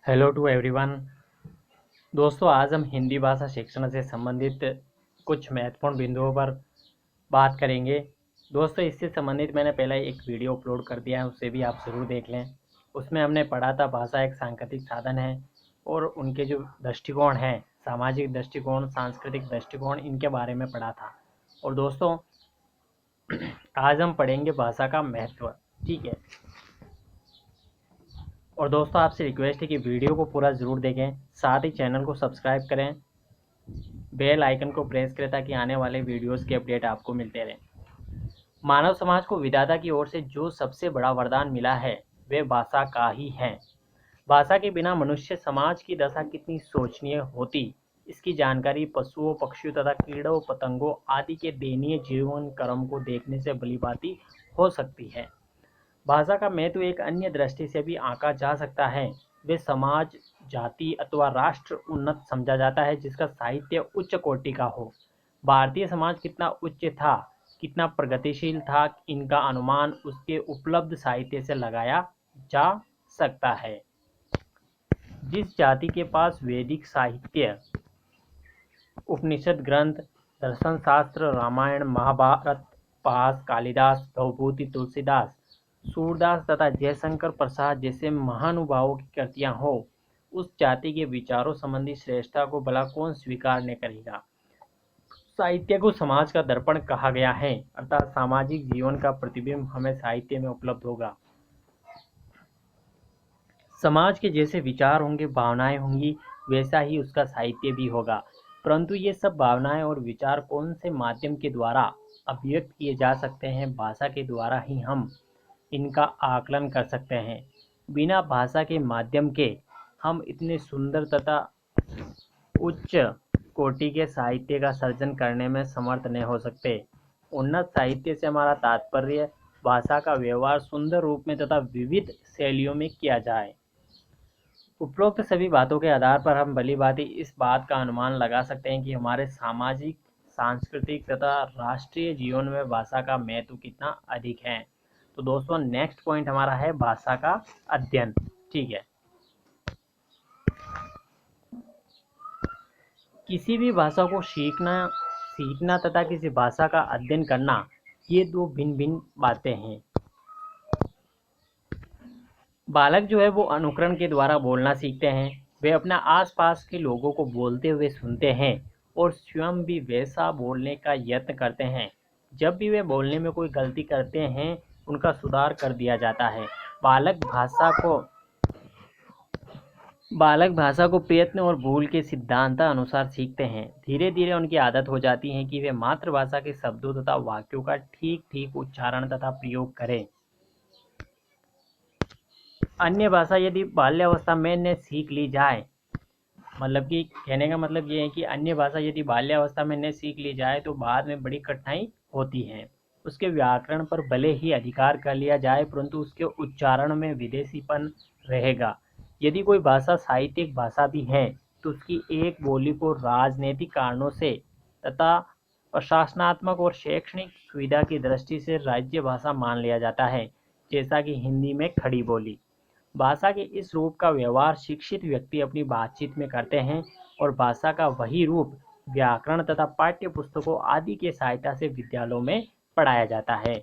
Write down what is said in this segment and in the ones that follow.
Hello to everyone. दोस्तों, आज हम हिंदी भाषा शिक्षण से संबंधित कुछ महत्वपूर्ण बिंदुओं पर बात करेंगे। दोस्तों, इससे संबंधित मैंने पहले एक वीडियो अपलोड कर दिया है, उसे भी आप ज़रूर देख लें। उसमें हमने पढ़ा था भाषा एक सांकेतिक साधन है और उनके जो दृष्टिकोण हैं, सामाजिक दृष्टिकोण, सांस्कृतिक दृष्टिकोण, इनके बारे में पढ़ा था। और दोस्तों, आज हम पढ़ेंगे भाषा का महत्व। ठीक है। और दोस्तों, आपसे रिक्वेस्ट है कि वीडियो को पूरा ज़रूर देखें, साथ ही चैनल को सब्सक्राइब करें, बेल आइकन को प्रेस करें ताकि आने वाले वीडियोस के अपडेट आपको मिलते रहें। मानव समाज को विधाता की ओर से जो सबसे बड़ा वरदान मिला है वे भाषा का ही है। भाषा के बिना मनुष्य समाज की दशा कितनी शोचनीय होती, इसकी जानकारी पशुओं, पक्षियों तथा कीड़ों पतंगों आदि के दयनीय जीवन क्रम को देखने से भलीभांति हो सकती है। भाषा का महत्व एक अन्य दृष्टि से भी आंका जा सकता है। वे समाज, जाति अथवा राष्ट्र उन्नत समझा जाता है जिसका साहित्य उच्च कोटि का हो। भारतीय समाज कितना उच्च था, कितना प्रगतिशील था, इनका अनुमान उसके उपलब्ध साहित्य से लगाया जा सकता है। जिस जाति के पास वैदिक साहित्य, उपनिषद ग्रंथ, दर्शन शास्त्र, रामायण महाभारत, पास, कालिदास, भवभूति, तुलसीदास, सूरदास तथा जयशंकर प्रसाद जैसे महानुभावों की कृतियां हो, उस जाति के विचारों संबंधी श्रेष्ठता को भला कौन स्वीकार नहीं करेगा। साहित्य को समाज का दर्पण कहा गया है, अर्थात सामाजिक जीवन का प्रतिबिंब हमें साहित्य में उपलब्ध होगा। समाज के जैसे विचार होंगे, भावनाएं होंगी, वैसा ही उसका साहित्य भी होगा। परंतु ये सब भावनाएं और विचार कौन से माध्यम के द्वारा अभिव्यक्त किए जा सकते हैं? भाषा के द्वारा ही हम इनका आकलन कर सकते हैं। बिना भाषा के माध्यम के हम इतने सुंदर तथा उच्च कोटि के साहित्य का सर्जन करने में समर्थ नहीं हो सकते। उन्नत साहित्य से हमारा तात्पर्य भाषा का व्यवहार सुंदर रूप में तथा विविध शैलियों में किया जाए। उपरोक्त सभी बातों के आधार पर हम भलीभांति इस बात का अनुमान लगा सकते हैं कि हमारे सामाजिक, सांस्कृतिक तथा राष्ट्रीय जीवन में भाषा का महत्व कितना अधिक है। तो दोस्तों, नेक्स्ट पॉइंट हमारा है भाषा का अध्ययन। ठीक है। किसी भी भाषा को सीखना तथा किसी भाषा का अध्ययन करना, ये दो भिन्न भिन्न बातें हैं। बालक जो है वो अनुकरण के द्वारा बोलना सीखते हैं। वे अपना आसपास के लोगों को बोलते हुए सुनते हैं और स्वयं भी वैसा बोलने का यत्न करते हैं। जब भी वे बोलने में कोई गलती करते हैं, उनका सुधार कर दिया जाता है। बालक भाषा को प्रयत्न और भूल के सिद्धांत अनुसार सीखते हैं। धीरे धीरे उनकी आदत हो जाती है कि वे मातृभाषा के शब्दों तथा वाक्यों का ठीक ठीक उच्चारण तथा प्रयोग करें। अन्य भाषा यदि बाल्यावस्था में न सीख ली जाए, मतलब कि कहने का मतलब ये है कि अन्य भाषा यदि बाल्यावस्था में न सीख ली जाए तो बाद में बड़ी कठिनाई होती है। उसके व्याकरण पर भले ही अधिकार कर लिया जाए, परंतु उसके उच्चारण में विदेशीपन रहेगा। यदि कोई भाषा साहित्यिक भाषा भी है तो उसकी एक बोली को राजनीतिक कारणों से तथा प्रशासनात्मक और शैक्षणिक सुविधा की दृष्टि से राज्य भाषा मान लिया जाता है, जैसा कि हिंदी में खड़ी बोली। भाषा के इस रूप का व्यवहार शिक्षित व्यक्ति अपनी बातचीत में करते हैं और भाषा का वही रूप व्याकरण तथा पाठ्य पुस्तकों आदि के सहायता से विद्यालयों में पढ़ाया जाता है।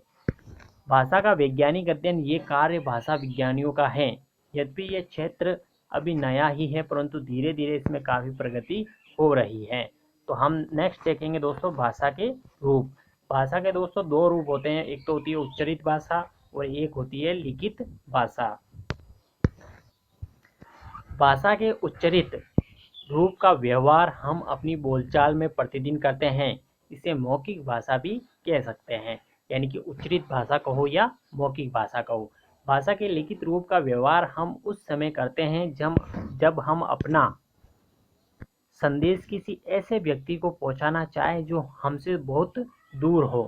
भाषा का वैज्ञानिक अध्ययन ये कार्य भाषा विज्ञानियों का है। यद्यपि यह क्षेत्र अभी नया ही है, परंतु धीरे धीरे इसमें काफ़ी प्रगति हो रही है। तो हम नेक्स्ट देखेंगे दोस्तों भाषा के रूप। भाषा के दोस्तों दो रूप होते हैं, एक तो होती है उच्चरित भाषा और एक होती है लिखित भाषा। भाषा के उच्चरित रूप का व्यवहार हम अपनी बोलचाल में प्रतिदिन करते हैं। इसे मौखिक भाषा भी कह सकते हैं, यानी कि उच्चरित भाषा कहो या मौखिक भाषा कहो। भाषा के लिखित रूप का व्यवहार हम उस समय करते हैं जब हम अपना संदेश किसी ऐसे व्यक्ति को पहुंचाना चाहें जो हमसे बहुत दूर हो।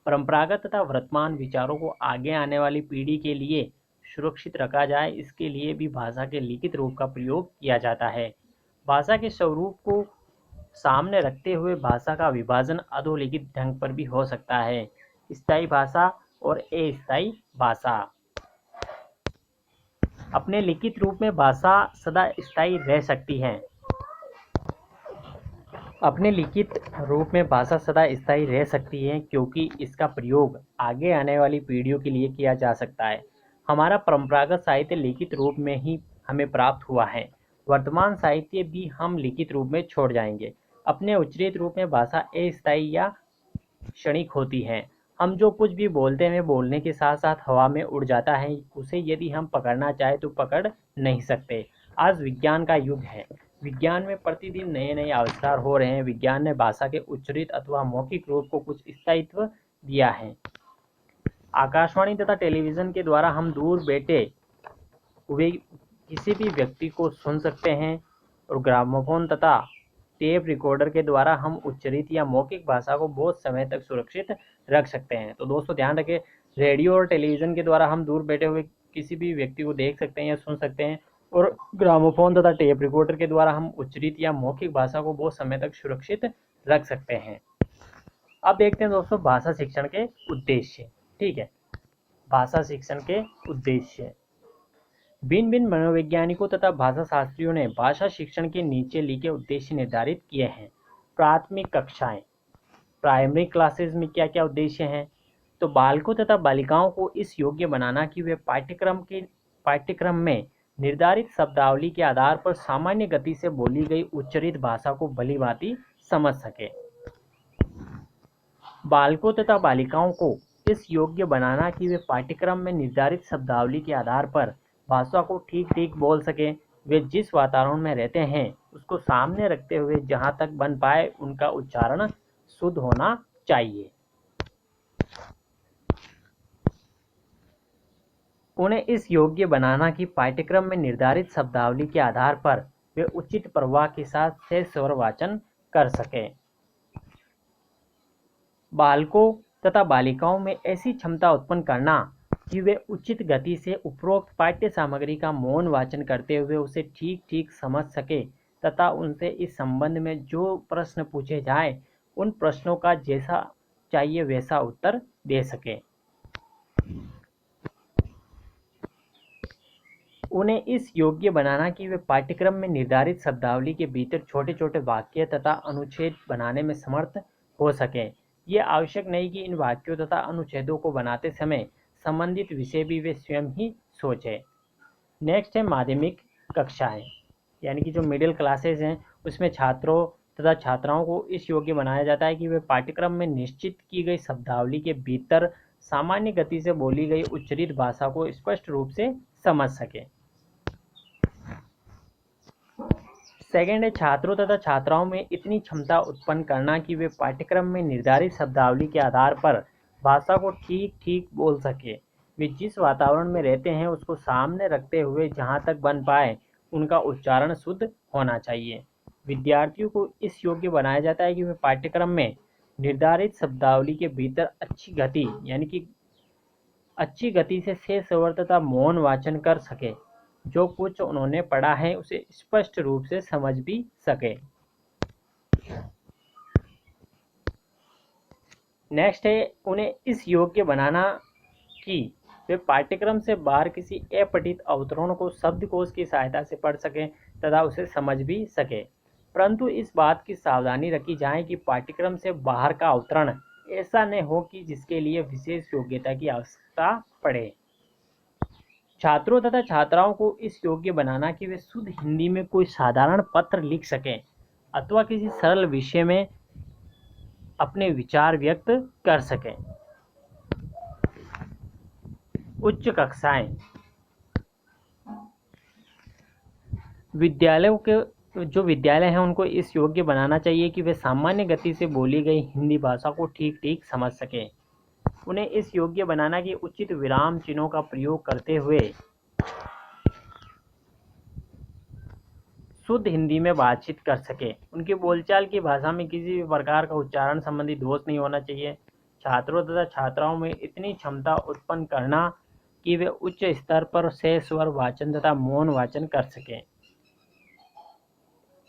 परंपरागत तथा वर्तमान विचारों को आगे आने वाली पीढ़ी के लिए सुरक्षित रखा जाए, इसके लिए भी भाषा के लिखित रूप का प्रयोग किया जाता है। भाषा के स्वरूप को सामने रखते हुए भाषा का विभाजन अधोलिखित ढंग पर भी हो सकता है। स्थायी भाषा और अस्थायी भाषा। अपने लिखित रूप में भाषा सदा स्थायी रह सकती है। अपने लिखित रूप में भाषा सदा स्थायी रह सकती है क्योंकि इसका प्रयोग आगे आने वाली पीढ़ियों के लिए किया जा सकता है। हमारा परंपरागत साहित्य लिखित रूप में ही हमें प्राप्त हुआ है। वर्तमान साहित्य भी हम लिखित रूप में छोड़ जाएंगे। अपने उच्चरित रूप में भाषा अस्थायी या क्षणिक होती है। हम जो कुछ भी बोलते हैं बोलने के साथ साथ हवा में उड़ जाता है। उसे यदि हम पकड़ना चाहे तो पकड़ नहीं सकते। आज विज्ञान का युग है। विज्ञान में प्रतिदिन नए नए आविष्कार हो रहे हैं। विज्ञान ने भाषा के उच्चरित अथवा मौखिक रूप को कुछ स्थायित्व दिया है। आकाशवाणी तथा टेलीविजन के द्वारा हम दूर बैठे हुए किसी भी व्यक्ति को सुन सकते हैं और ग्रामोफोन तथा टेप रिकॉर्डर के द्वारा हम उच्चरित या मौखिक भाषा को बहुत समय तक सुरक्षित रख सकते हैं। तो दोस्तों ध्यान रखें, रेडियो और टेलीविज़न के द्वारा हम दूर बैठे हुए किसी भी व्यक्ति को देख सकते हैं या सुन सकते हैं, और ग्रामोफोन तथा टेप रिकॉर्डर के द्वारा हम उच्चरित या मौखिक भाषा को बहुत समय तक सुरक्षित रख सकते हैं। अब देखते हैं दोस्तों भाषा शिक्षण के उद्देश्य। ठीक है, भाषा शिक्षण के उद्देश्य। भिन्न भिन्न मनोवैज्ञानिकों तथा भाषा शास्त्रियों ने भाषा शिक्षण के नीचे लिखे उद्देश्य निर्धारित किए हैं। प्राथमिक कक्षाएं, प्राइमरी क्लासेस में क्या क्या उद्देश्य हैं? तो बालकों तथा बालिकाओं को इस योग्य बनाना कि वे पाठ्यक्रम में निर्धारित शब्दावली के आधार पर सामान्य गति से बोली गई उच्चरित भाषा को भलीभांति समझ सके। बालकों तथा बालिकाओं को इस योग्य बनाना कि वे पाठ्यक्रम में निर्धारित शब्दावली के आधार पर भाषा को ठीक ठीक बोल सकें। वे जिस वातावरण में रहते हैं उसको सामने रखते हुए जहाँ तक बन पाए उनका उच्चारण शुद्ध होना चाहिए। उन्हें इस योग्य बनाना कि पाठ्यक्रम में निर्धारित शब्दावली के आधार पर वे उचित प्रवाह के साथ से स्वर वाचन कर सकें। बालकों तथा बालिकाओं में ऐसी क्षमता उत्पन्न करना कि वे उचित गति से उपरोक्त पाठ्य सामग्री का मौन वाचन करते हुए उसे ठीक ठीक समझ सके तथा उनसे इस संबंध में जो प्रश्न पूछे जाए उन प्रश्नों का जैसा चाहिए वैसा उत्तर दे सके। उन्हें इस योग्य बनाना कि वे पाठ्यक्रम में निर्धारित शब्दावली के भीतर छोटे छोटे वाक्य तथा अनुच्छेद बनाने में समर्थ हो सकें। ये आवश्यक नहीं कि इन वाक्यों तथा अनुच्छेदों को बनाते समय संबंधित विषय भी वे स्वयं ही सोचें। नेक्स्ट है माध्यमिक कक्षाएं, यानी कि जो मिडिल क्लासेस हैं उसमें छात्रों तथा छात्राओं को इस योग्य बनाया जाता है कि वे पाठ्यक्रम में निश्चित की गई शब्दावली के भीतर सामान्य गति से बोली गई उच्चरित भाषा को स्पष्ट रूप से समझ सकें। सेकेंड है छात्रों तथा छात्राओं में इतनी क्षमता उत्पन्न करना कि वे पाठ्यक्रम में निर्धारित शब्दावली के आधार पर भाषा को ठीक ठीक बोल सके। वे जिस वातावरण में रहते हैं उसको सामने रखते हुए जहाँ तक बन पाए उनका उच्चारण शुद्ध होना चाहिए। विद्यार्थियों को इस योग्य बनाया जाता है कि वे पाठ्यक्रम में निर्धारित शब्दावली के भीतर अच्छी गति से शेष स्वर तथा मौन वाचन कर सके। जो कुछ उन्होंने पढ़ा है उसे स्पष्ट रूप से समझ भी सके। नेक्स्ट है उन्हें इस योग्य बनाना कि वे पाठ्यक्रम से बाहर किसी अपठित अवतरण को शब्दकोश की सहायता से पढ़ सकें तथा उसे समझ भी सके। परंतु इस बात की सावधानी रखी जाए कि पाठ्यक्रम से बाहर का अवतरण ऐसा न हो कि जिसके लिए विशेष योग्यता की आवश्यकता पड़े। छात्रों तथा छात्राओं को इस योग्य बनाना कि वे शुद्ध हिंदी में कोई साधारण पत्र लिख सकें अथवा किसी सरल विषय में अपने विचार व्यक्त कर सकें। उच्च कक्षाएं, विद्यालयों के जो विद्यालय हैं उनको इस योग्य बनाना चाहिए कि वे सामान्य गति से बोली गई हिंदी भाषा को ठीक ठीक समझ सकें। उन्हें इस योग्य बनाना कि उचित विराम चिन्हों का प्रयोग करते हुए शुद्ध हिंदी में बातचीत कर सके। उनकी बोलचाल की भाषा में किसी भी प्रकार का उच्चारण संबंधी दोष नहीं होना चाहिए। छात्रों तथा छात्राओं में इतनी क्षमता उत्पन्न करना कि वे उच्च स्तर पर शेष स्वर वाचन तथा मौन वाचन कर सकें।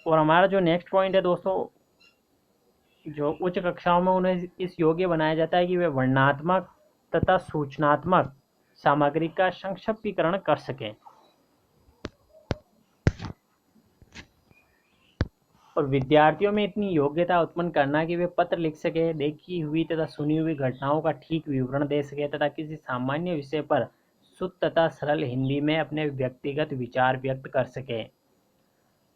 और हमारा जो नेक्स्ट पॉइंट है दोस्तों, जो उच्च कक्षाओं में उन्हें इस योग्य बनाया जाता है कि वे वर्णनात्मक तथा सूचनात्मक सामग्री का संक्षिप्तीकरण कर सकें। और विद्यार्थियों में इतनी योग्यता उत्पन्न करना कि वे पत्र लिख सके, देखी हुई तथा सुनी हुई घटनाओं का ठीक विवरण दे सके तथा किसी सामान्य विषय पर शुद्ध तथा सरल हिंदी में अपने व्यक्तिगत विचार व्यक्त कर सके।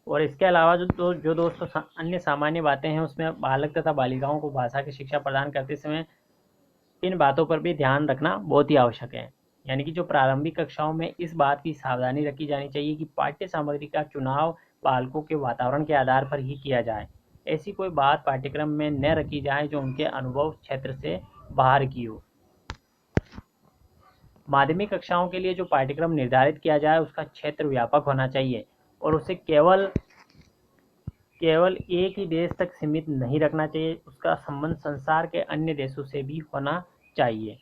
और इसके अलावा जो दोस्तों अन्य सामान्य बातें हैं, उसमें बालक तथा बालिकाओं को भाषा की शिक्षा प्रदान करते समय इन बातों पर भी ध्यान रखना बहुत ही आवश्यक है। यानी कि जो प्रारंभिक कक्षाओं में इस बात की सावधानी रखी जानी चाहिए कि पाठ्य सामग्री का चुनाव बालकों के वातावरण के आधार पर ही किया जाए। ऐसी कोई बात पाठ्यक्रम में न रखी जाए जो उनके अनुभव क्षेत्र से बाहर की हो। माध्यमिक कक्षाओं के लिए जो पाठ्यक्रम निर्धारित किया जाए उसका क्षेत्र व्यापक होना चाहिए और उसे केवल एक ही देश तक सीमित नहीं रखना चाहिए। उसका संबंध संसार के अन्य देशों से भी होना चाहिए।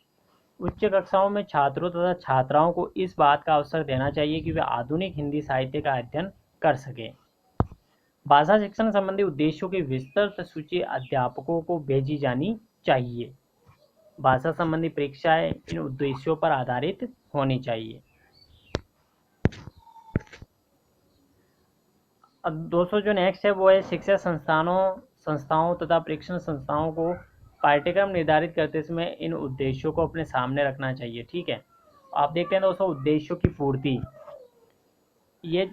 उच्च कक्षाओं में छात्रों तथा छात्राओं को इस बात का अवसर देना चाहिए कि वे आधुनिक हिंदी साहित्य का अध्ययन कर सकें। भाषा शिक्षण संबंधी उद्देश्यों की विस्तृत सूची अध्यापकों को भेजी जानी चाहिए। भाषा संबंधी परीक्षाएं इन उद्देश्यों पर आधारित होनी चाहिए। अब दोस्तों जो नेक्स्ट है वो है शिक्षा संस्थाओं तथा परीक्षण संस्थाओं को पाठ्यक्रम निर्धारित करते समय इन उद्देश्यों को अपने सामने रखना चाहिए। ठीक है, आप देखते हैं दोस्तों उद्देश्यों की पूर्ति, ये